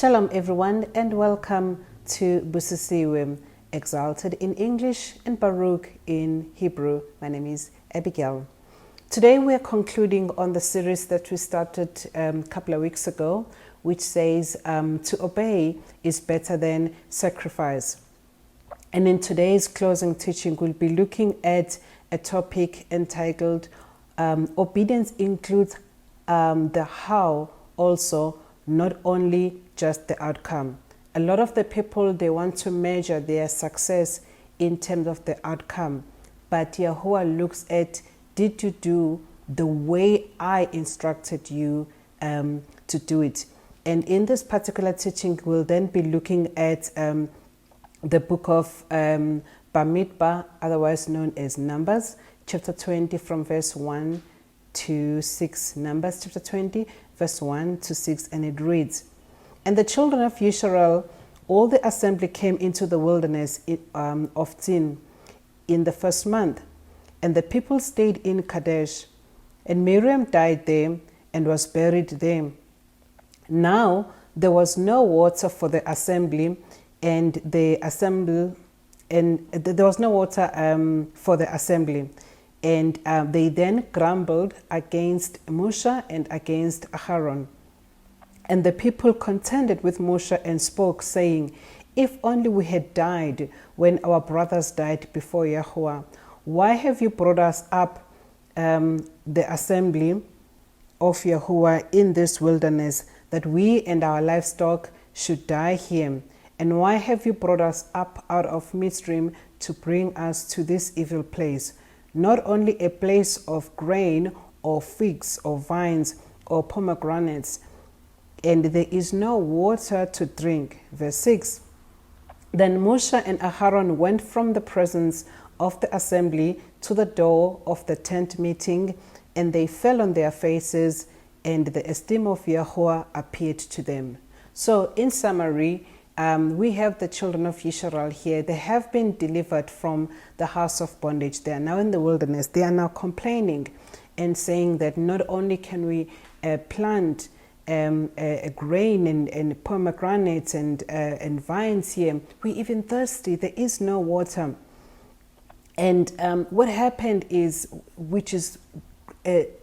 Shalom everyone and welcome to Busisiwe, Exalted in English and Baruch in Hebrew. My name is Abigail. Today we are concluding on the series that we started a couple of weeks ago, which says to obey is better than sacrifice. And in today's closing teaching, we'll be looking at a topic entitled Obedience includes the how also, not only just the outcome. A lot of the people, they want to measure their success in terms of the outcome. But Yahuwah looks at, did you do the way I instructed you to do it? And in this particular teaching, we'll then be looking at the book of Bamidbar, otherwise known as Numbers, chapter 20 from verse 1 to 6. Numbers chapter 20, verse 1 to 6, and it reads, "And the children of Israel, all the assembly came into the wilderness of Zin in the first month, and the people stayed in Kadesh. And Miriam died there and was buried there. Now there was no water for the assembly, and there was no water for the assembly. And they then grumbled against Mushah and against Aaron. And the people contended with Mushah and spoke, saying, If only we had died when our brothers died before Yahuwah. Why have you brought us up the assembly of Yahuwah in this wilderness, that we and our livestock should die here? And why have you brought us up out of Midstream to bring us to this evil place? Not only a place of grain or figs or vines or pomegranates, and there is no water to drink." Verse 6. Then Mushah and Aaron went from the presence of the assembly to the door of the tent meeting, and they fell on their faces, and the esteem of Yahuwah appeared to them. So in summary, we have the children of Israel here. They have been delivered from the house of bondage. They are now in the wilderness. They are now complaining and saying that not only can we plant grain and pomegranates and vines here, we're even thirsty. There is no water. And what happened is, which is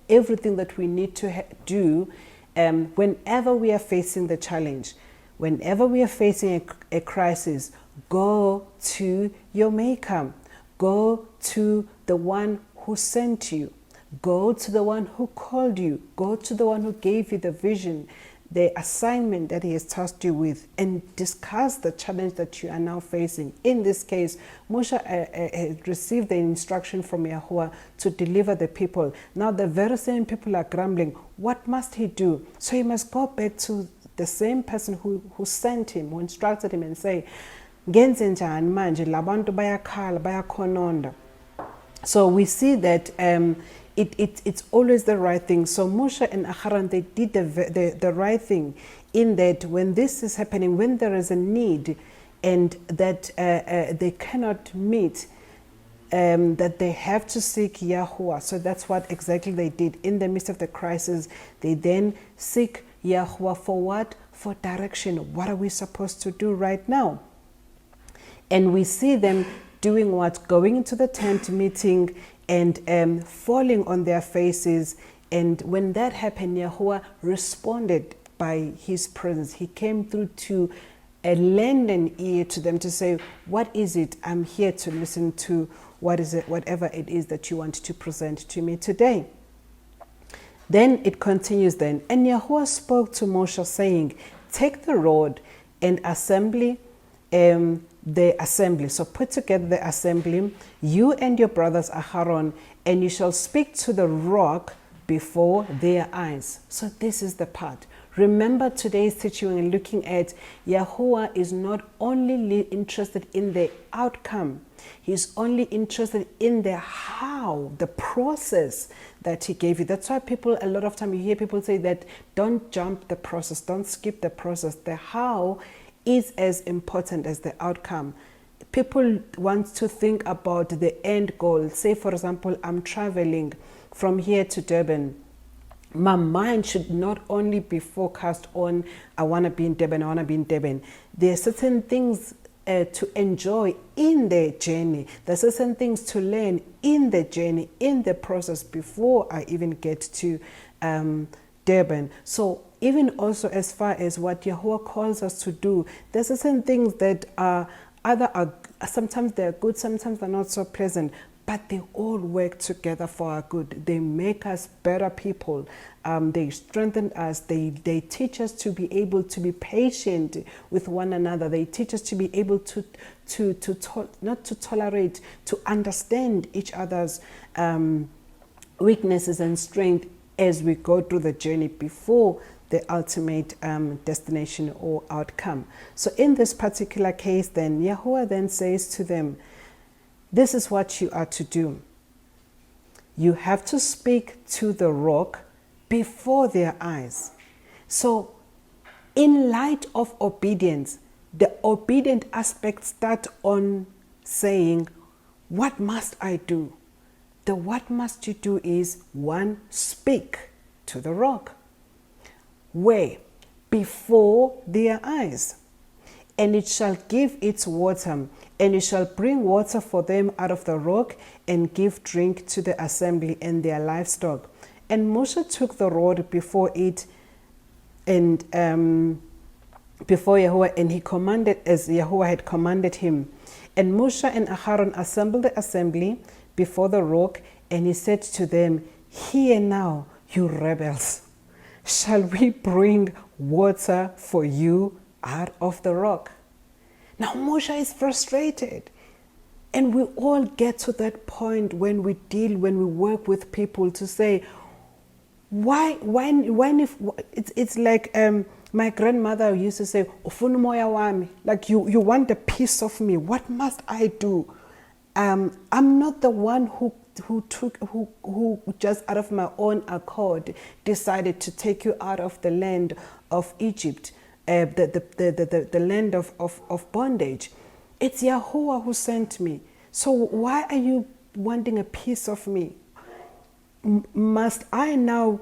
everything that we need to do whenever we are facing the challenge. Whenever we are facing a crisis, go to your Maker. Go to the one who sent you. Go to the one who called you. Go to the one who gave you the vision, the assignment that he has tasked you with, and discuss the challenge that you are now facing. In this case, Mushah received the instruction from Yahuwah to deliver the people. Now the very same people are grumbling. What must he do? So he must go back to the same person who sent him, who instructed him, and say, "Ngenze njani manje labantu bayakhala bayakhononda." So we see that it's always the right thing. So Mushah and Aaron, they did the right thing, in that when this is happening, when there is a need and that they cannot meet, that they have to seek Yahuwah. So that's what exactly they did. In the midst of the crisis, they then seek Yahuwah for what? For direction. What are we supposed to do right now? And we see them doing what? Going into the tent meeting and falling on their faces. And when that happened, Yahuwah responded by his presence. He came through to lend an ear to them to say, "What is it? I'm here to listen to what is it, whatever it is that you want to present to me today." Then it continues then. "And Yahuwah spoke to Moshe, saying, Take the rod and assembly the assembly." So put together the assembly, you and your brothers Aaron, and you shall speak to the rock before their eyes. So this is the part. Remember today's teaching and looking at Yahuwah is not only interested in the outcome. He's only interested in the how, the process that he gave you. That's why a lot of time you hear people say that don't jump the process, don't skip the process. The how is as important as the outcome. People want to think about the end goal. Say, for example, I'm traveling from here to Durban. My mind should not only be focused on, I want to be in Durban, I want to be in Durban. There are certain things to enjoy in the journey. There are certain things to learn in the journey, in the process, before I even get to Durban. So even also as far as what Yahuwah calls us to do, there's certain things that are sometimes they're good, sometimes they're not so pleasant, but they all work together for our good. They make us better people. They strengthen us. They teach us to be able to be patient with one another. They teach us to be able to not to tolerate, to understand each other's weaknesses and strength as we go through the journey before the ultimate destination or outcome. So in this particular case, then Yahuwah then says to them, this is what you are to do. You have to speak to the rock before their eyes. So in light of obedience, the obedient aspect starts on saying, what must I do? The what must you do is, one, speak to the rock. Where? Before their eyes. And it shall give its water, and it shall bring water for them out of the rock, and give drink to the assembly and their livestock. And Mushah took the rod before it, and before Yahuwah, and he commanded as Yahuwah had commanded him. And Mushah and Aharon assembled the assembly before the rock, and he said to them, hear now, you rebels, shall we bring water for you out of the rock? Now Mushah is frustrated, and we all get to that point when we work with people to say, why if it's like my grandmother used to say, "Ufuna umoya wami," like you want a piece of me. What must I do? I'm not the one who just out of my own accord decided to take you out of the land of Egypt, the land of bondage. It's Yahuwah who sent me. So why are you wanting a piece of me? Must I now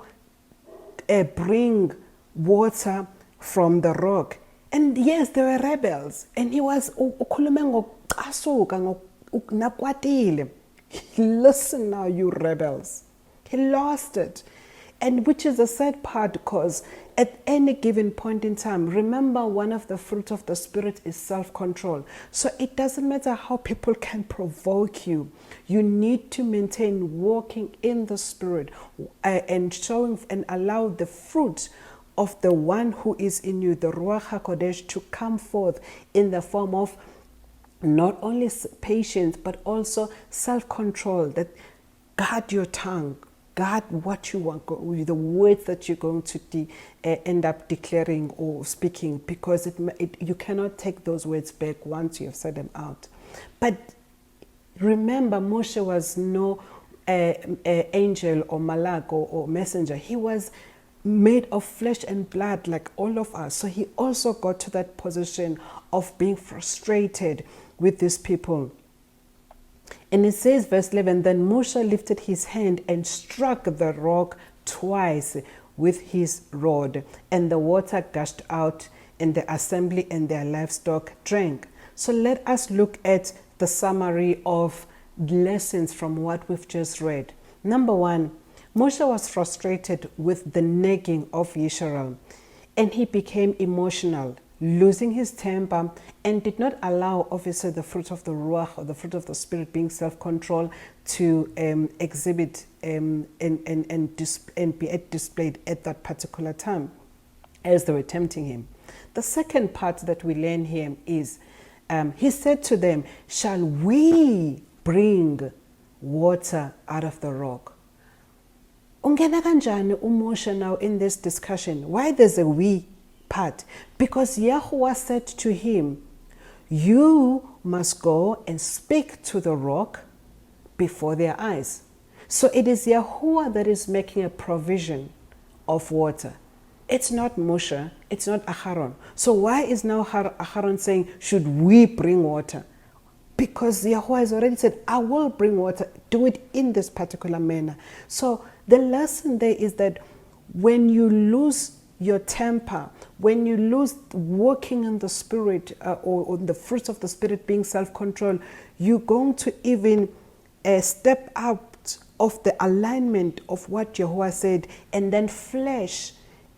bring water from the rock? And yes, there were rebels, and he was listen now, you rebels. He lost it. And which is the sad part, because at any given point in time, remember, one of the fruit of the Spirit is self-control. So it doesn't matter how people can provoke you. You need to maintain walking in the Spirit and showing and allow the fruit of the one who is in you, the Ruach HaKodesh, to come forth in the form of not only patience, but also self-control. That guard your tongue, guard what you want, the words that you're going to end up declaring or speaking, because you cannot take those words back once you have said them out. But remember, Moshe was no angel or malak or messenger. He was made of flesh and blood like all of us. So he also got to that position of being frustrated with these people. And it says, verse 11, then Mushah lifted his hand and struck the rock twice with his rod, and the water gushed out, and the assembly and their livestock drank. So let us look at the summary of lessons from what we've just read. Number one, Mushah was frustrated with the nagging of Yisrael, and he became emotional, losing his temper, and did not allow, obviously, the fruit of the Ruach, or the fruit of the Spirit, being self-control, to exhibit and be displayed at that particular time as they were tempting him. The second part that we learn here is, he said to them, shall we bring water out of the rock? Ungena kanjani uMoshe now in this discussion? Why there's a we part? Because Yahuwah said to him, you must go and speak to the rock before their eyes. So it is Yahuwah that is making a provision of water. It's not Mushah, it's not Aharon. So why is now Aharon saying, should we bring water? Because Yahuwah has already said, I will bring water, do it in this particular manner. So the lesson there is that when you lose your temper, when you lose walking in the Spirit, or the fruits of the Spirit being self-control, you're going to even step out of the alignment of what Yahuwah said, and then flesh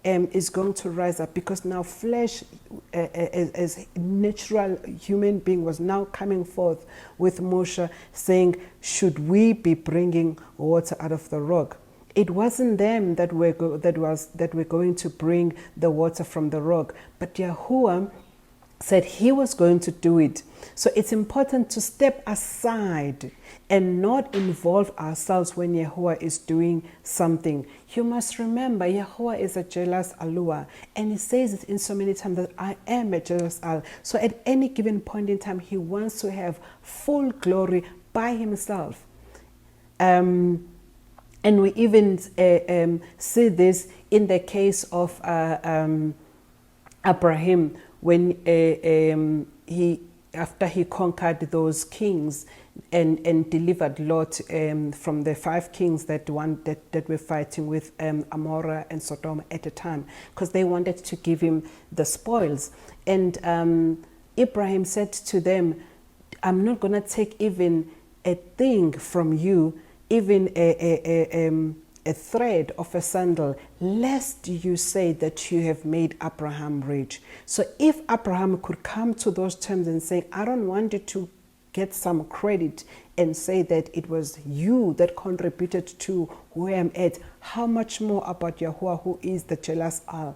is going to rise up, because now flesh as natural human being was now coming forth with Mushah saying, should we be bringing water out of the rock? It wasn't them that were going to bring the water from the rock, but Yahuwah said he was going to do it. So it's important to step aside and not involve ourselves when Yahuwah is doing something. You must remember, Yahuwah is a jealous Allah, and he says it in so many times that I am a jealous Allah. So at any given point in time, he wants to have full glory by himself. And we even see this in the case of Abraham, when after he conquered those kings and delivered Lot from the 5 kings that were fighting with Amorah and Sodom at the time, because they wanted to give him the spoils. And Abraham said to them, I'm not going to take even a thing from you, even a thread of a sandal, lest you say that you have made Abraham rich. So if Abraham could come to those terms and say, I don't want you to get some credit and say that it was you that contributed to where I'm at, how much more about Yahuwah, who is the jealous Allah,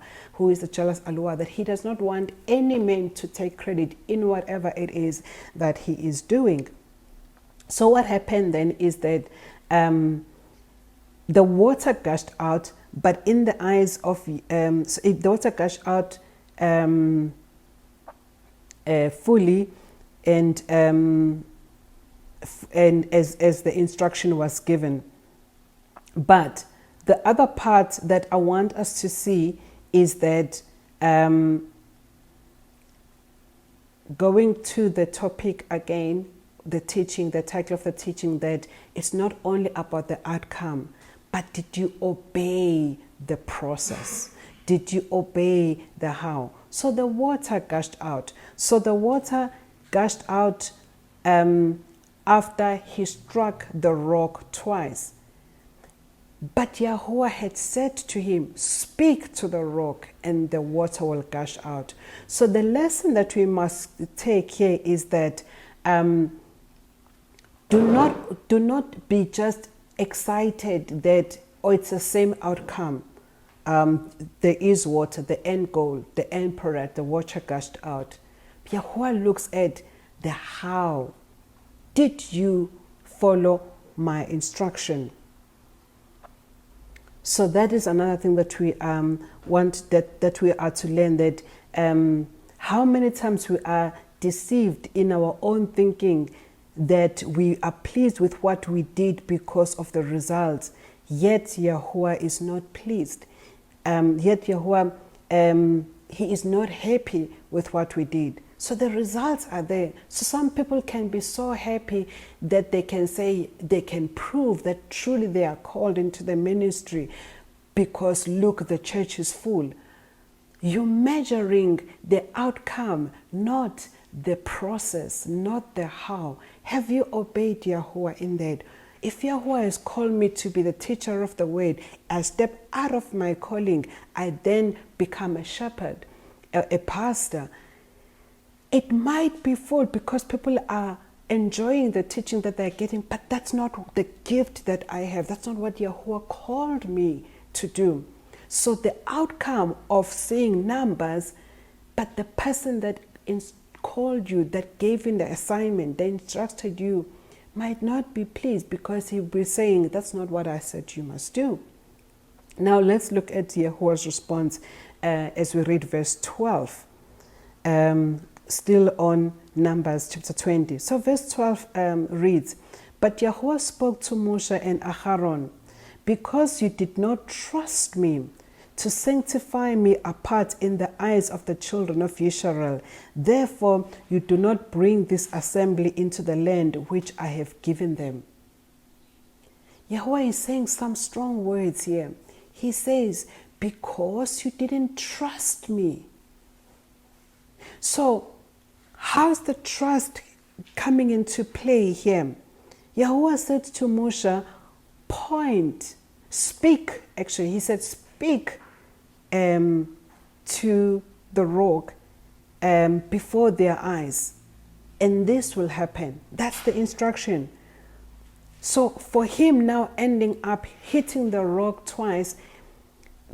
that he does not want any man to take credit in whatever it is that he is doing. So what happened then is that the water gushed out, but in the eyes of so if the water gushed out fully, and as the instruction was given. But the other part that I want us to see is that going to the topic again, the teaching, the title of the teaching, that it's not only about the outcome, but did you obey the process? Did you obey the how? So the water gushed out. So the water gushed out after he struck the rock twice. But Yahuwah had said to him, speak to the rock and the water will gush out. So the lesson that we must take here is that do not be just excited that, oh, it's the same outcome. There is water, the end goal, the end product, the water gushed out. Yahuwah looks at the how. Did you follow my instruction? So that is another thing that we that we are to learn, that how many times we are deceived in our own thinking that we are pleased with what we did because of the results, yet Yahuwah is not pleased. Yet Yahuwah, he is not happy with what we did. So the results are there. So some people can be so happy that they can say, they can prove that truly they are called into the ministry because look, the church is full. You're measuring the outcome, not the process, not the how. Have you obeyed Yahuwah in that? If Yahuwah has called me to be the teacher of the word, I step out of my calling, I then become a shepherd, a pastor. It might be full because people are enjoying the teaching that they're getting, but that's not the gift that I have. That's not what Yahuwah called me to do. So the outcome of seeing numbers, but the person that called you, that gave you the assignment, that instructed you, might not be pleased because he'll be saying, that's not what I said you must do. Now let's look at Yahuwah's response as we read verse 12. Still on Numbers chapter 20. So verse 12 reads, but Yahuwah spoke to Mushah and Aharon, because you did not trust me to sanctify me apart in the eyes of the children of Israel, therefore you do not bring this assembly into the land which I have given them. Yahuwah is saying some strong words here. He says, because you didn't trust me. So, how's the trust coming into play here? Yahuwah said to Mushah, speak, actually, he said, speak to the rock before their eyes, and this will happen. That's the instruction. So for him now ending up hitting the rock twice,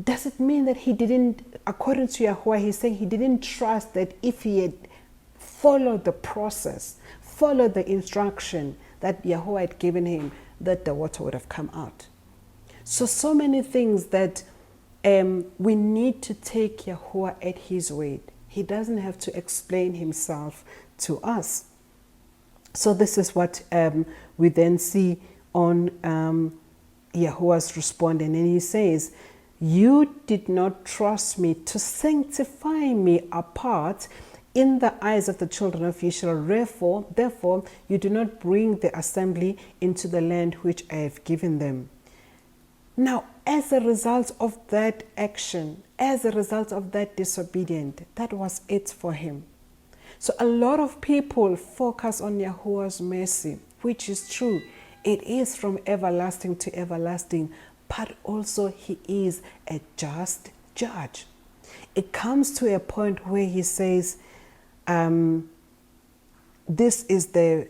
does it mean that he didn't, according to Yahuwah, he's saying he didn't trust that if he had followed the process, followed the instruction that Yahuwah had given him, that the water would have come out. So many things that we need to take Yahuwah at his word. He doesn't have to explain himself to us. So this is what we then see on Yahuwah's responding. And he says, you did not trust me to sanctify me apart in the eyes of the children of Israel. Therefore, you do not bring the assembly into the land which I have given them. Now, as a result of that action, as a result of that disobedience, that was it for him. So a lot of people focus on Yahuwah's mercy, which is true. It is from everlasting to everlasting, but also he is a just judge. It comes to a point where he says, this is the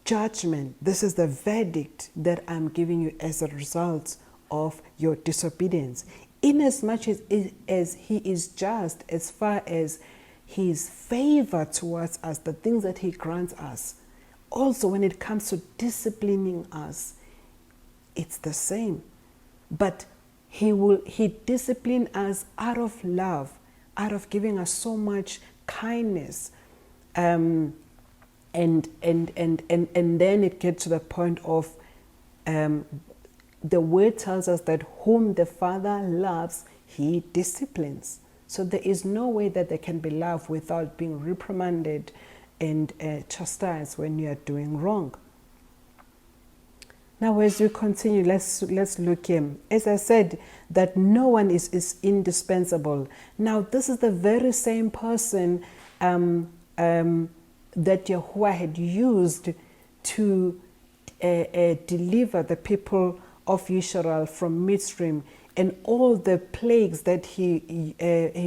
judgment, this is the verdict that I'm giving you as a result of your disobedience. Inasmuch as he is just as far as his favor towards us, the things that he grants us, also when it comes to disciplining us, it's the same. But he discipline us out of love, out of giving us so much kindness, and then it gets to the point of the word tells us that whom the Father loves, he disciplines. So there is no way that there can be love without being reprimanded and chastised when you are doing wrong. Now, as we continue, let's look here. As I said, that no one is indispensable. Now, this is the very same person that Yahuwah had used to deliver the people of Israel from Mitzrayim, and all the plagues that he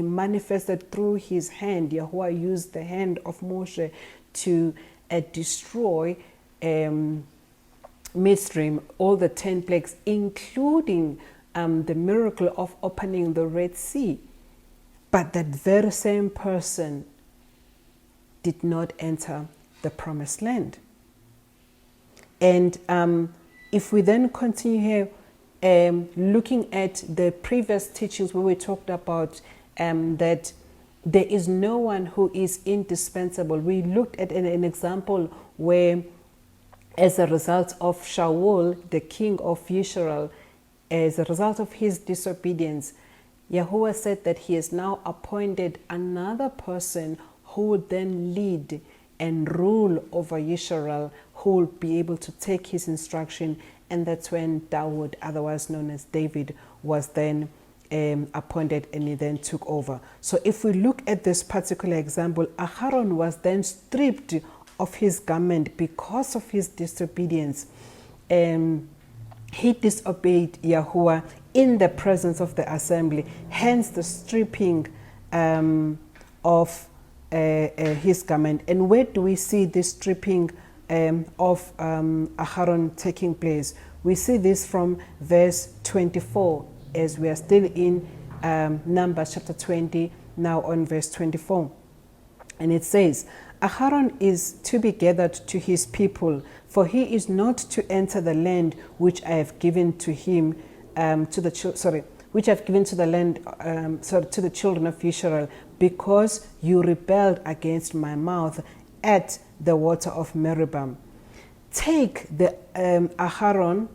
manifested through his hand. Yahuwah used the hand of Mushah to destroy Mitzrayim, all the 10 plagues, including the miracle of opening the Red Sea. But that very same person did not enter the promised land. And if we then continue here, looking at the previous teachings where we talked about that there is no one who is indispensable. We looked at an example where, as a result of Shaul, the king of Israel, as a result of his disobedience, Yahuwah said that he has now appointed another person who would then lead and rule over Israel, who will be able to take his instruction. And that's when Dawood, otherwise known as David, was then appointed, and he then took over. So if we look at this particular example, Aharon was then stripped of his garment because of his disobedience. He disobeyed Yahuwah in the presence of the assembly, hence the stripping of his garment. And where do we see this stripping of Aharon taking place? We see this from verse 24, as we are still in Numbers chapter 20, now on verse 24. And it says, Aharon is to be gathered to his people, for he is not to enter the land which I have given to him, which I've given to the land, to the children of Israel, because you rebelled against my mouth at the water of Meribah. Take Aharon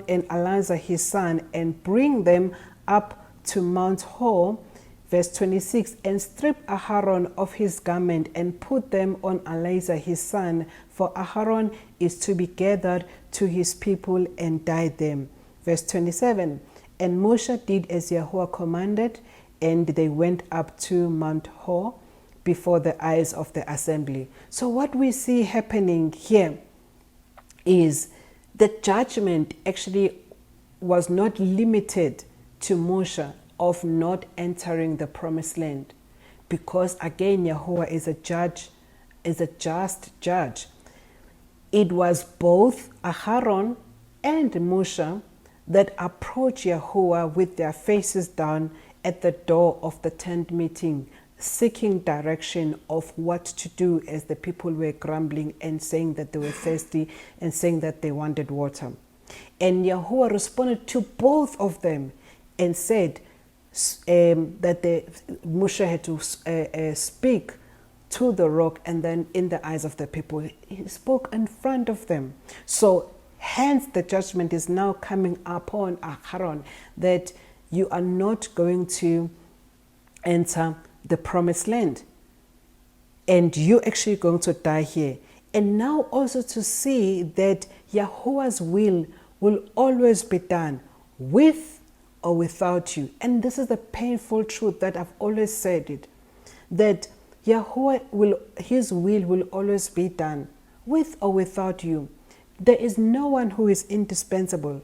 and Eleazar his son, and bring them up to Mount Hor, verse 26, and strip Aharon of his garment and put them on Eleazar his son, for Aharon is to be gathered to his people and die them. Verse 27, And Mushah did as Yahuwah commanded, and they went up to Mount Hor before the eyes of the assembly. So what we see happening here is the judgment actually was not limited to Mushah of not entering the promised land, because again Yahuwah is a judge, is a just judge. It was both Aharon and Mushah that approached Yahuwah with their faces down at the door of the tent meeting, seeking direction of what to do, as the people were grumbling and saying that they were thirsty and saying that they wanted water. And Yahuwah responded to both of them and said that Mushah had to speak to the rock, and then in the eyes of the people, he spoke in front of them. So hence the judgment is now coming upon Aharon, that you are not going to enter the promised land, and you're actually going to die here. And now also to see that Yahuwah's will always be done with or without you. And this is the painful truth that I've always said it, that Yahuwah his will will always be done with or without you. There is no one who is indispensable.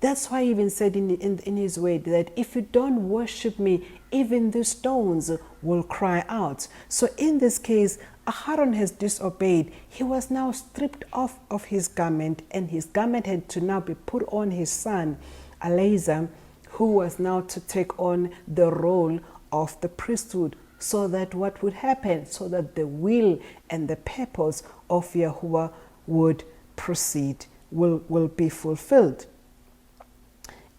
That's why he even said in his word that if you don't worship me, even the stones will cry out. So in this case, Aharon has disobeyed. He was now stripped off of his garment, and his garment had to now be put on his son, Eleazar, who was now to take on the role of the priesthood, so that what would happen, so that the will and the purpose of Yahuwah would proceed, will be fulfilled.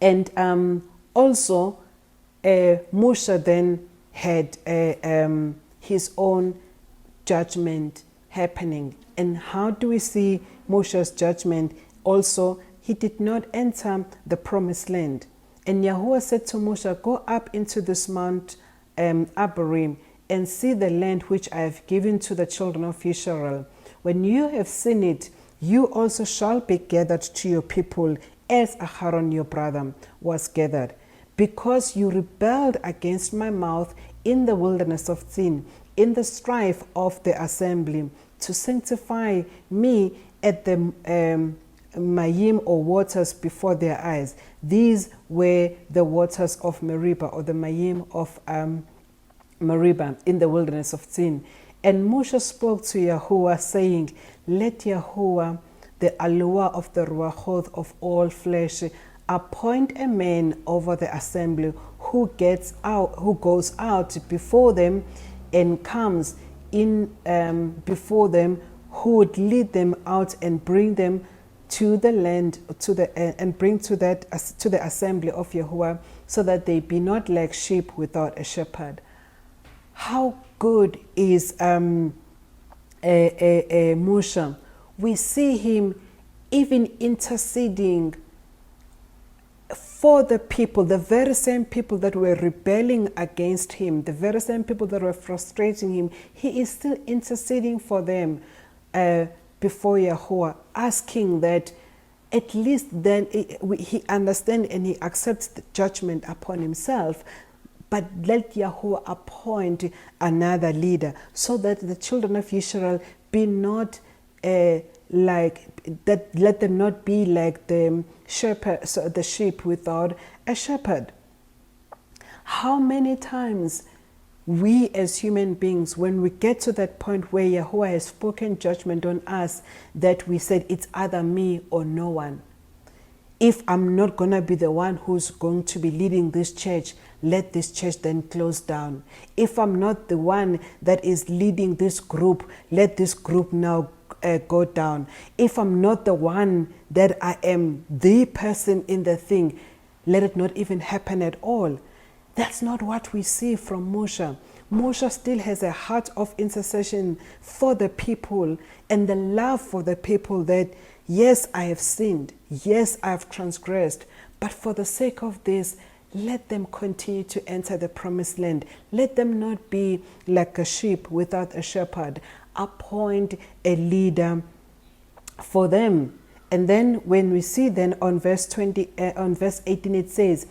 And also, Mushah then had his own judgment happening. And how do we see Mushah's judgment? Also, he did not enter the promised land. And Yahuwah said to Mushah, go up into this Mount Abarim and see the land which I have given to the children of Israel. When you have seen it, you also shall be gathered to your people, as Aharon your brother was gathered, because you rebelled against my mouth in the wilderness of Sin, in the strife of the assembly, to sanctify me at the Mayim, or waters before their eyes. These were the waters of Meribah, or the Mayim of Meribah in the wilderness of Sin. And Mushah spoke to Yahuwah, saying, let Yahuwah, the Aluah of the Ruachoth of all flesh, appoint a man over the assembly who goes out before them and comes in before them, who would lead them out and bring them to the land, and bring to the assembly of Yahuwah, so that they be not like sheep without a shepherd. How good is Mushah? We see him even interceding for the people, the very same people that were rebelling against him, the very same people that were frustrating him. He is still interceding for them before Yahuwah, asking that at least then he understands and he accepts the judgment upon himself, but let Yahuwah appoint another leader, so that the children of Israel be not like that. Let them not be like the shepherd, so the sheep without a shepherd. How many times we as human beings, when we get to that point where Yahuwah has spoken judgment on us, that we said it's either me or no one. If I'm not going to be the one who's going to be leading this church, let this church then close down. If I'm not the one that is leading this group, let this group now go down. If I'm not the one that I am the person in the thing, let it not even happen at all. That's not what we see from Mushah. Mushah still has a heart of intercession for the people and the love for the people, that yes, I have sinned, yes, I have transgressed, but for the sake of this, let them continue to enter the promised land. Let them not be like a sheep without a shepherd. Appoint a leader for them. And then when we see then on verse 18, it says,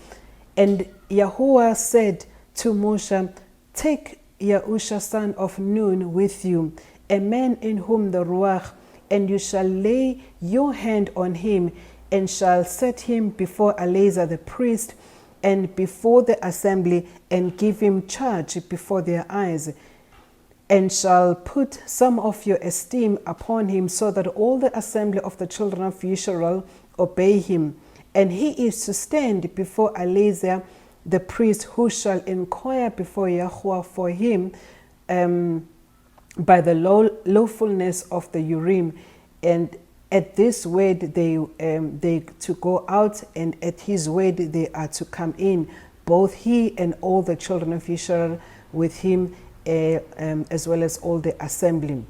And YAHUAH said to Mushah, take YAHUAH son of Nun with you, a man in whom the Ruach, and you shall lay your hand on him, and shall set him before Eleazar the priest, and before the assembly, and give him charge before their eyes, and shall put some of your esteem upon him, so that all the assembly of the children of Israel obey him. And he is to stand before Eleazar the priest, who shall inquire before YAHUAH for him by the lawfulness of the Urim. And at this word they to go out, and at his word they are to come in, both he and all the children of Israel with him, as well as all the assembly.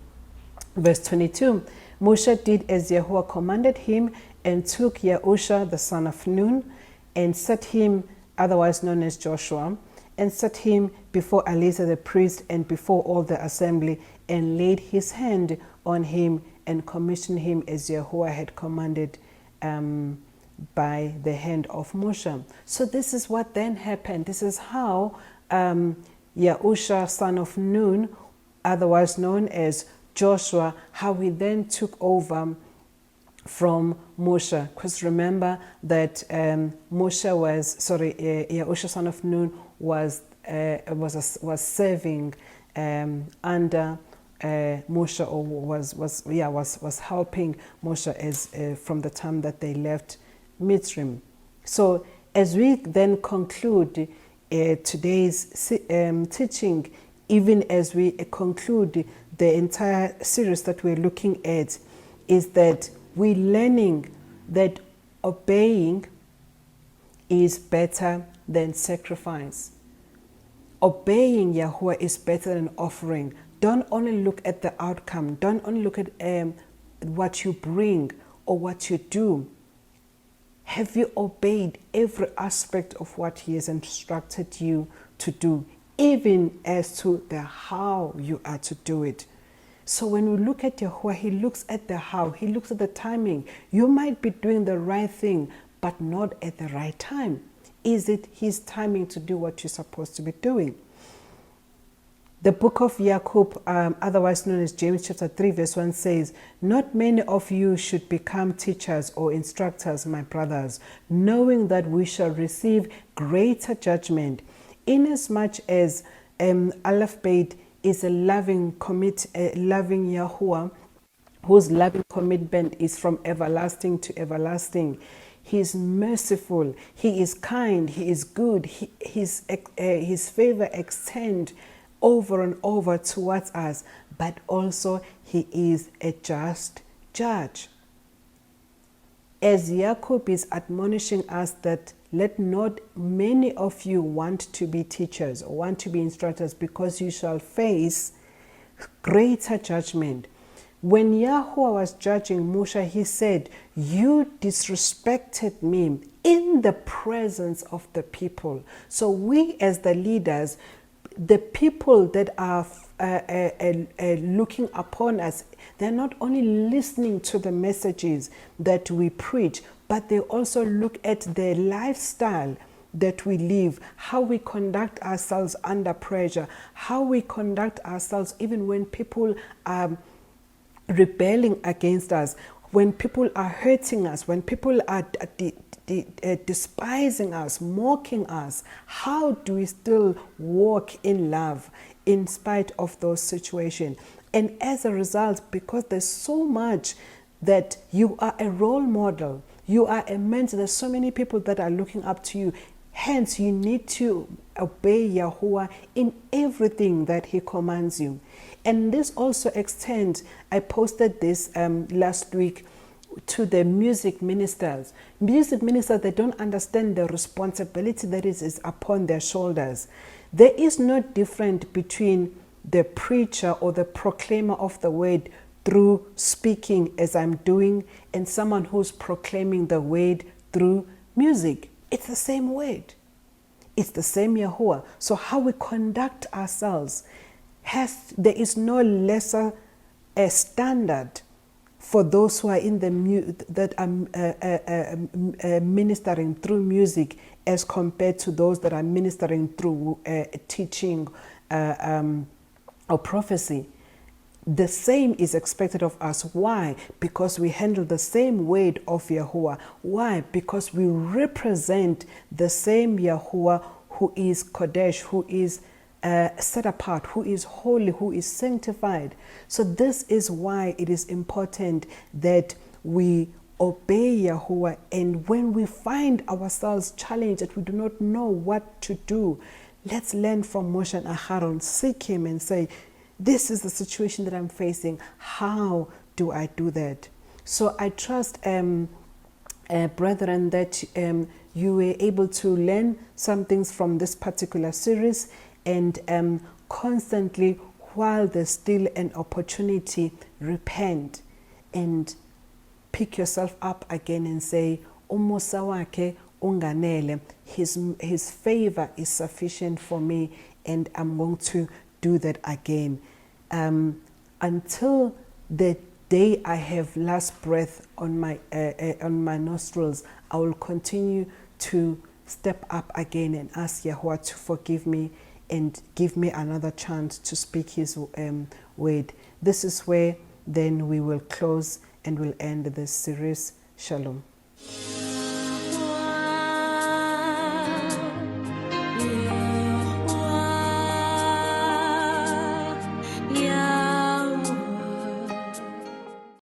Verse 22, Mushah did as YAHUAH commanded him, and took YAHUAH the son of Nun, and set him, otherwise known as Joshua, and set him before Eleazar the priest and before all the assembly, and laid his hand on him, and commissioned him as YAHUAH had commanded by the hand of Mushah. So this is what then happened. This is how YAHUAH son of Nun, otherwise known as Joshua, how he then took over from Mushah. Because remember that YAHUAH son of Nun was serving under Mushah, or was helping Mushah as from the time that they left Mitzrayim. So as we then conclude today's teaching, even as we conclude the entire series that we're looking at, is that we're learning that obeying is better than sacrifice. Obeying YAHUAH is better than offering. Don't only look at the outcome. Don't only look at what you bring or what you do. Have you obeyed every aspect of what He has instructed you to do, even as to the how you are to do it? So when we look at YAHUAH, He looks at the how. He looks at the timing. You might be doing the right thing, but not at the right time. Is it His timing to do what you're supposed to be doing? The book of Jacob, otherwise known as James chapter 3 verse 1 says, "Not many of you should become teachers or instructors, my brothers, knowing that we shall receive greater judgment, inasmuch as Aleph Beit is a loving YAHUAH, whose loving commitment is from everlasting to everlasting. He is merciful, He is kind, He is good, His favor extends over and over towards us, but also He is a just judge." As Jacob is admonishing us that let not many of you want to be teachers or want to be instructors, because you shall face greater judgment. When YAHUAH was judging Mushah, He said, "You disrespected me in the presence of the people." So we as the leaders, the people that are looking upon us, they're not only listening to the messages that we preach, but they also look at the lifestyle that we live, how we conduct ourselves under pressure, how we conduct ourselves even when people are rebelling against us, when people are hurting us, when people are despising us, mocking us. How do we still walk in love in spite of those situations? And as a result, because there's so much that you are a role model, you are a mentor, there's so many people that are looking up to you. Hence, you need to obey YAHUAH in everything that He commands you. And this also extends, I posted this last week, to the music ministers. Music ministers, they don't understand the responsibility that is upon their shoulders. There is no difference between the preacher or the proclaimer of the word through speaking as I'm doing, and someone who's proclaiming the word through music. It's the same word. It's the same YAHUAH. So how we conduct ourselves, there is no lesser standard for those who are in that are ministering through music as compared to those that are ministering through teaching or prophecy. The same is expected of us. Why? Because we handle the same weight of Yahuwah. Why? Because we represent the same Yahuwah who is Kodesh, who is set apart, who is holy, who is sanctified. So this is why it is important that we obey Yahuwah, and when we find ourselves challenged that we do not know what to do, let's learn from Mushah and Aharon. Seek him and say, this is the situation that I'm facing. How do I do that? So I trust, brethren, that you were able to learn some things from this particular series, and constantly, while there's still an opportunity, repent and pick yourself up again and say, umusa wake unganele. His favor is sufficient for me, and I'm going to do that again. Until the day I have last breath on my nostrils, I will continue to step up again and ask Yahuwah to forgive me and give me another chance to speak his word. This is where then we will close and we'll end this series. Shalom.